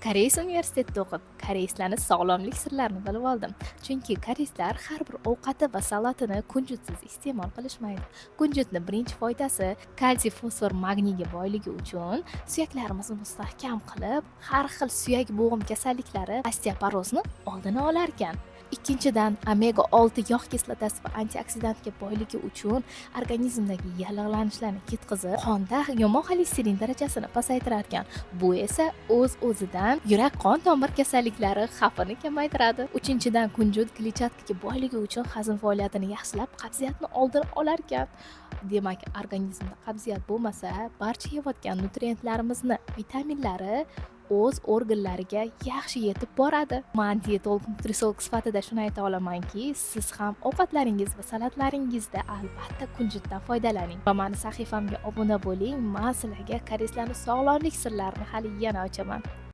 Koreys universitetida o'qib, koreyslarning sog'lomlik sirlarini bilib oldim. Chunki koreyslar har bir ovqati va salatini kunjutsiz iste'mol qilishmaydi. Kunjutni birinchi foydasi kalsiy, fosfor, magniyga boyligi uchun suyaklarimizni mustahkam qilib, har xil suyak bo'g'im kasalliklari, osteoporozni oldini olar ekan. Ikkinchidan, omega 6 yog' kislotasi va antioksidantga boyligi uchun organizmdagi yallig'lanishlarni ketkizib, qonda yomon xolesterin darajasini pasaytirar ekan. Bu esa o'z-o'zidan yurak-qon tomir kasalliklari xavfini kamaytiradi. Uchinchidan, kunjut kletchatkaga boyligi uchun hazm faoliyatini yaxshilab, qabziyatni oldini olar ekan. Demak, organizmda qabziyat bo'lmasa, barcha yeyotgan nutrientlarimizni, vitaminlari o'z organlariga yaxshi yetib boradi. Men dietolog, nutrisolog sifatida shuni ayta olamanki, siz ham ovqatlaringiz va salatlaringizda albatta kunjutdan foydalaning. Va meni sahifamga obuna bo'ling. Men sizlarga koreyslarning sog'lomlik sirlarini hali yana ochaman.